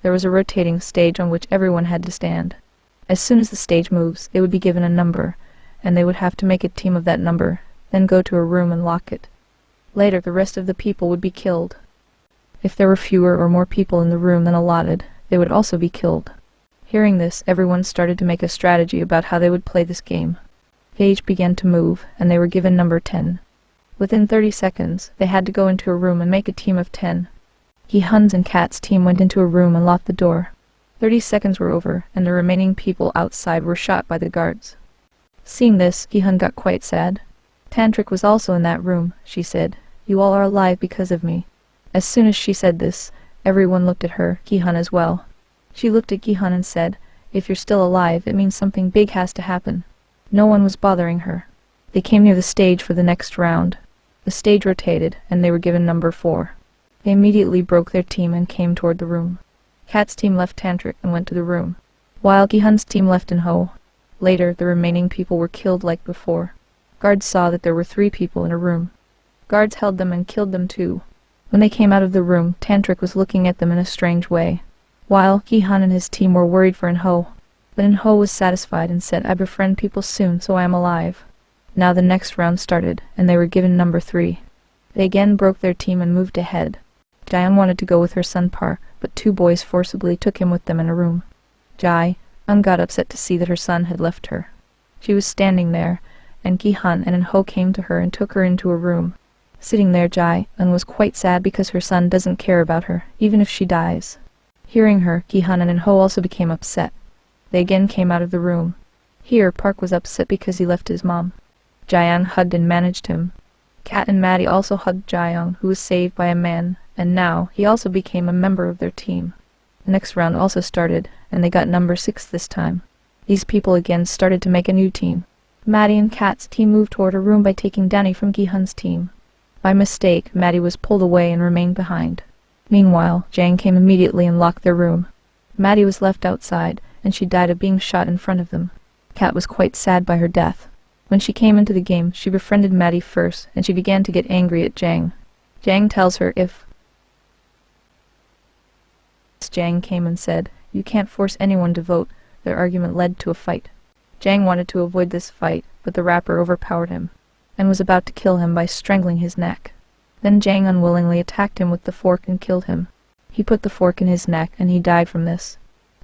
There was a rotating stage on which everyone had to stand. As soon as the stage moves, they would be given a number, and they would have to make a team of that number, then go to a room and lock it. Later, the rest of the people would be killed. If there were fewer or more people in the room than allotted, they would also be killed. Hearing this, everyone started to make a strategy about how they would play this game. Gauge began to move, and they were given number 10. Within 30 seconds, they had to go into a room and make a team of 10. Gi-hun's and Kat's team went into a room and locked the door. 30 seconds were over, and the remaining people outside were shot by the guards. Seeing this, Gi-hun got quite sad. Tantric was also in that room. She said, "You all are alive because of me." As soon as she said this, everyone looked at her, Gi-hun as well. She looked at Gi-hun and said, If you're still alive, it means something big has to happen. No one was bothering her. They came near the stage for the next round. The stage rotated, and they were given number 4. They immediately broke their team and came toward the room. Kat's team left Tantric and went to the room, while Gi-hun's team left in Ho. Later, the remaining people were killed like before. Guards saw that there were 3 people in a room. Guards held them and killed them too. When they came out of the room, Tantric was looking at them in a strange way, while Gi-hun and his team were worried for In-ho. But In-ho was satisfied and said, "I befriend people soon, so I am alive." Now the next round started, and they were given number 3. They again broke their team and moved ahead. Jaeon wanted to go with her son Par, but 2 boys forcibly took him with them in a room. Jae-un got upset to see that her son had left her. She was standing there, and Gi-hun and In-ho came to her and took her into a room. Sitting there, Jae-un was quite sad because her son doesn't care about her, even if she dies. Hearing her, Gi-hun and In-ho also became upset. They again came out of the room. Here, Park was upset because he left his mom. Jaeon hugged and managed him. Kat and Maddie also hugged Jaeyoung, who was saved by a man, and now he also became a member of their team. The next round also started, and they got number 6 this time. These people again started to make a new team. Maddie and Kat's team moved toward a room by taking Danny from Gi-hun's team. By mistake, Maddie was pulled away and remained behind. Meanwhile, Jang came immediately and locked their room. Maddie was left outside, and she died of being shot in front of them. Kat was quite sad by her death. When she came into the game, she befriended Maddie first, and she began to get angry at Jang. Jang tells her if Jang came and said, "You can't force anyone to vote." Their argument led to a fight. Jang wanted to avoid this fight, but the rapper overpowered him, and was about to kill him by strangling his neck. Then Jang unwillingly attacked him with the fork and killed him. He put the fork in his neck, and he died from this.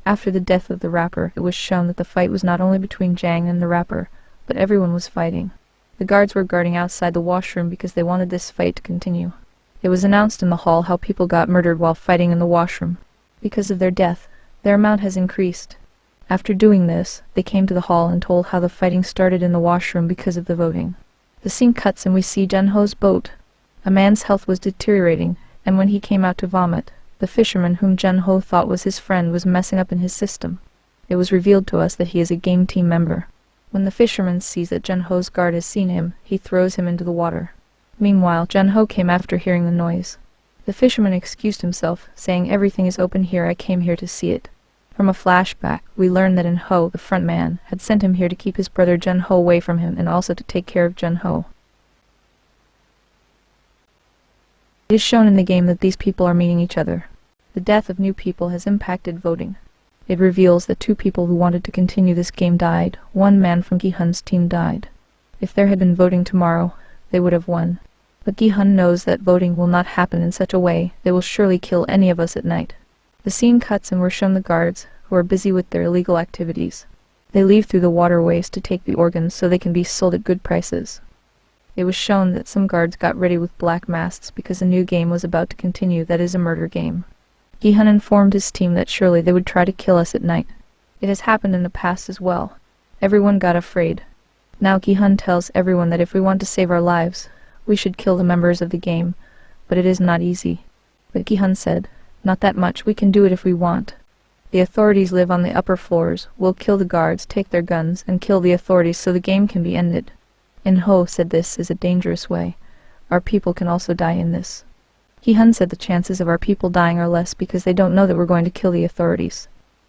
After the death of the rapper, it was shown that the fight was not only between Jang and the rapper, but everyone was fighting. The guards were guarding outside the washroom because they wanted this fight to continue. It was announced in the hall how people got murdered while fighting in the washroom. Because of their death, their amount has increased. After doing this, they came to the hall and told how the fighting started in the washroom because of the voting. The scene cuts and we see Jun-ho's boat. A man's health was deteriorating, and when he came out to vomit, the fisherman whom Jun-ho thought was his friend was messing up in his system. It was revealed to us that he is a game team member. When the fisherman sees that Jun-ho's guard has seen him, he throws him into the water. Meanwhile, Jun-ho came after hearing the noise. The fisherman excused himself, saying, "Everything is open here, I came here to see it." From a flashback, we learn that In-ho, the front man, had sent him here to keep his brother Jun-ho away from him and also to take care of Jun-ho. It is shown in the game that these people are meeting each other. The death of new people has impacted voting. It reveals that 2 people who wanted to continue this game died. 1 man from Gi-hun's team died. If there had been voting tomorrow, they would have won. But Gi-hun knows that voting will not happen in such a way. They will surely kill any of us at night. The scene cuts and we're shown the guards, who are busy with their illegal activities. They leave through the waterways to take the organs so they can be sold at good prices. It was shown that some guards got ready with black masks because a new game was about to continue that is a murder game. Gi-hun informed his team that surely they would try to kill us at night. It has happened in the past as well. Everyone got afraid. Now Gi-hun tells everyone that if we want to save our lives, we should kill the members of the game, but it is not easy. But Gi-hun said, "Not that much, we can do it if we want. The authorities live on the upper floors, we'll kill the guards, take their guns, and kill the authorities so the game can be ended." In-ho said this is a dangerous way. Our people can also die in this. Gi-hun said the chances of our people dying are less because they don't know that we're going to kill the authorities.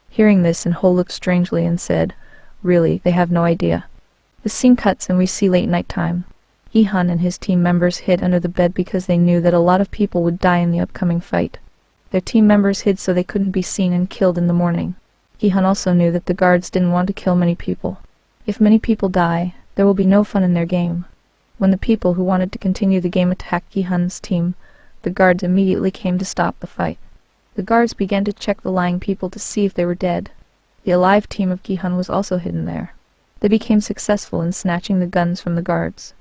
Hearing this, In-ho looked strangely and said, "Really, they have no idea." The scene cuts and we see late night time. Gi-hun and his team members hid under the bed because they knew that a lot of people would die in the upcoming fight. Their team members hid so they couldn't be seen and killed in the morning. Gi-hun also knew that the guards didn't want to kill many people. If many people die, there will be no fun in their game. When the people who wanted to continue the game attacked Gi-hun's team, the guards immediately came to stop the fight. The guards began to check the lying people to see if they were dead. The alive team of Gi-hun was also hidden there. They became successful in snatching the guns from the guards.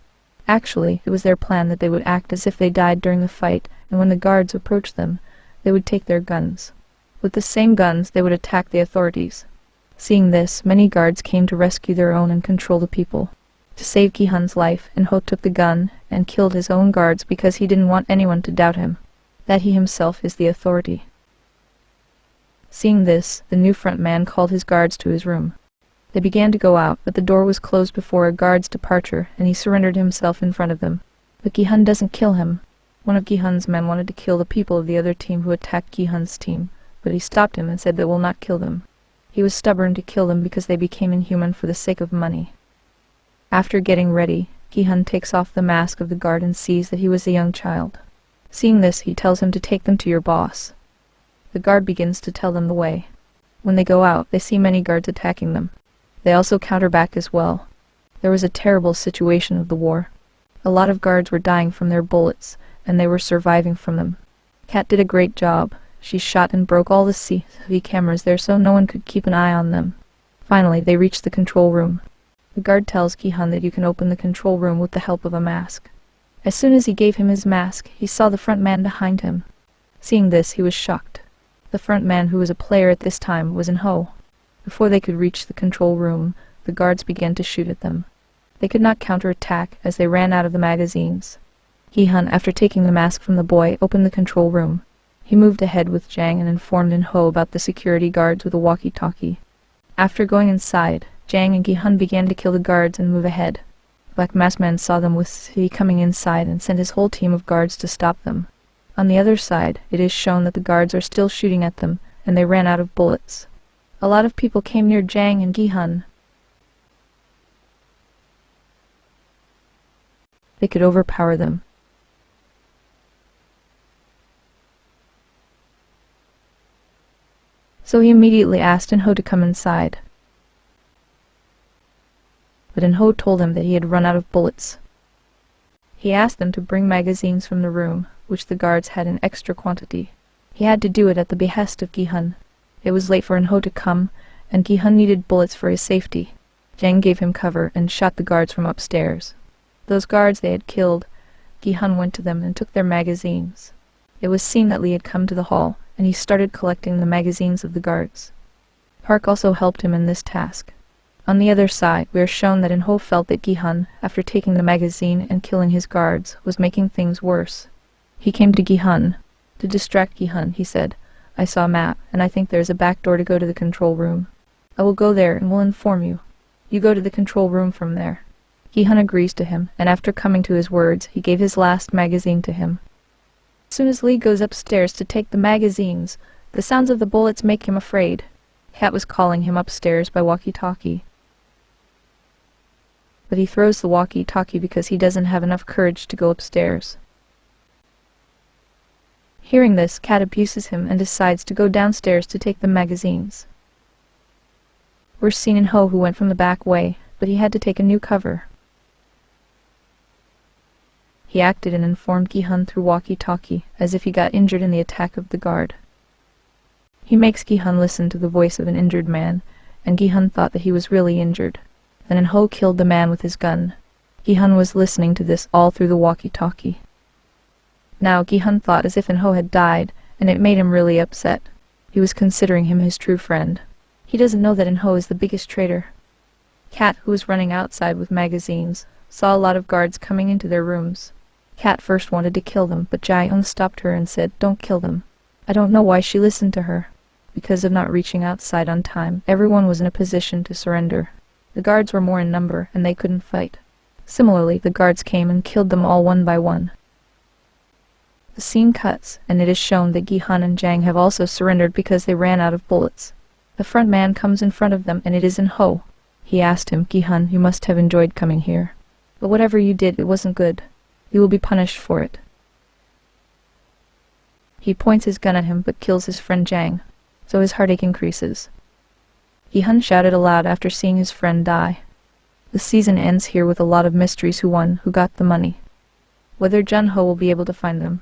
Actually, it was their plan that they would act as if they died during the fight, and when the guards approached them, they would take their guns. With the same guns, they would attack the authorities. Seeing this, many guards came to rescue their own and control the people. To save Gi-hun's life, In-ho took the gun and killed his own guards because he didn't want anyone to doubt him, that he himself is the authority. Seeing this, the new front man called his guards to his room. They began to go out, but the door was closed before a guard's departure, and he surrendered himself in front of them. But Gi-hun doesn't kill him. One of Gi-hun's men wanted to kill the people of the other team who attacked Gi-hun's team, but he stopped him and said that will not kill them. He was stubborn to kill them because they became inhuman for the sake of money. After getting ready, Gi-hun takes off the mask of the guard and sees that he was a young child. Seeing this, he tells him to take them to your boss. The guard begins to tell them the way. When they go out, they see many guards attacking them. They also counter back as well. There was a terrible situation of the war. A lot of guards were dying from their bullets, and they were surviving from them. Kat did a great job. She shot and broke all the CCTV cameras there so no one could keep an eye on them. Finally, they reached the control room. The guard tells Gi-hun that you can open the control room with the help of a mask. As soon as he gave him his mask, he saw the front man behind him. Seeing this, he was shocked. The front man, who was a player at this time, was In-ho. Before they could reach the control room, the guards began to shoot at them. They could not counterattack as they ran out of the magazines. Gi-hun, after taking the mask from the boy, opened the control room. He moved ahead with Jang and informed In-ho about the security guards with a walkie-talkie. After going inside, Jang and Gi-hun began to kill the guards and move ahead. The Black Masked Man saw them with CCTV coming inside and sent his whole team of guards to stop them. On the other side, it is shown that the guards are still shooting at them, and they ran out of bullets. A lot of people came near Jang and Gi-hun. They could overpower them. So he immediately asked In-ho to come inside. But In-ho told him that he had run out of bullets. He asked them to bring magazines from the room, which the guards had in extra quantity. He had to do it at the behest of Gi-hun. It was late for In-ho to come, and Gi-hun needed bullets for his safety. Jang gave him cover and shot the guards from upstairs. Those guards they had killed, Gi-hun went to them and took their magazines. It was seen that Lee had come to the hall, and he started collecting the magazines of the guards. Park also helped him in this task. On the other side, we are shown that In-ho felt that Gi-hun, after taking the magazine and killing his guards, was making things worse. He came to Gi-hun. To distract Gi-hun, he said, I saw a map, and I think there is a back door to go to the control room. I will go there and will inform you. You go to the control room from there. Gi-hun agrees to him, and after coming to his words, he gave his last magazine to him. As soon as Lee goes upstairs to take the magazines, the sounds of the bullets make him afraid. Kat was calling him upstairs by walkie-talkie. But he throws the walkie-talkie because he doesn't have enough courage to go upstairs. Hearing this, Kat abuses him and decides to go downstairs to take the magazines. We're seen In-ho, who went from the back way, but he had to take a new cover. He acted and informed Gi-hun through walkie-talkie, as if he got injured in the attack of the guard. He makes Gi-hun listen to the voice of an injured man, and Gi-hun thought that he was really injured. Then In-ho killed the man with his gun. Gi-hun was listening to this all through the walkie-talkie. Now Gi-hun thought as if In-ho had died, and it made him really upset. He was considering him his true friend. He doesn't know that In-ho is the biggest traitor. Kat, who was running outside with magazines, saw a lot of guards coming into their rooms. Kat first wanted to kill them, but Jae-young stopped her and said, Don't kill them. I don't know why she listened to her. Because of not reaching outside on time, everyone was in a position to surrender. The guards were more in number, and they couldn't fight. Similarly, the guards came and killed them all one by one. The scene cuts, and it is shown that Gi-hun and Jang have also surrendered because they ran out of bullets. The front man comes in front of them, and it is In-ho. He asked him, Gi-hun, you must have enjoyed coming here. But whatever you did, it wasn't good. You will be punished for it. He points his gun at him, but kills his friend Jang, so his heartache increases. Gi-hun shouted aloud after seeing his friend die. The season ends here with a lot of mysteries: who won, who got the money, whether Jun-ho will be able to find them.